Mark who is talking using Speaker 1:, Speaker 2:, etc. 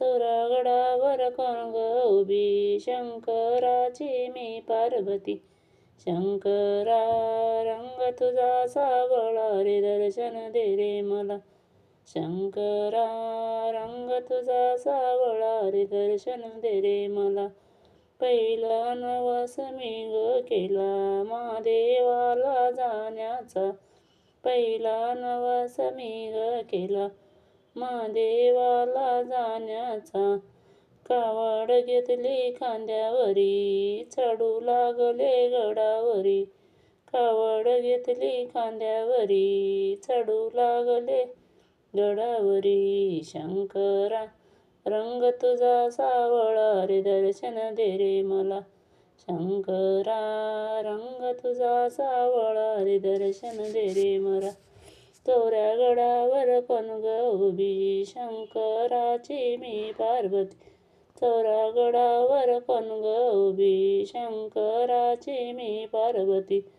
Speaker 1: गडावर कोण ग उभी, शंकराची मी पार्वती. शंकरा रंग तुझा सावळा रे, दर्शन दे रे मला. शंकरा रंग तुझा सावळा रे, दर्शन दे रे मला. पहिला नवस मी ग केला महादेवाला जाण्याचा. पहिला नवस मी ग केला महादेवाला जाण्याचा. कावड घेतली खांद्यावरी, चढू लागले गडावरी. कावड घेतली खांद्यावरी, चढू लागले गडावरी. शंकरा रंग तुझा सावळा रे, दर्शन दे रे मला. शंकरा रंग तुझा सावळा रे, दर्शन दे रे मला. गडावर कोण ग उभी, शंकराची मी पार्वती. गडावर कोण ग उभी, शंकराची मी पार्वती.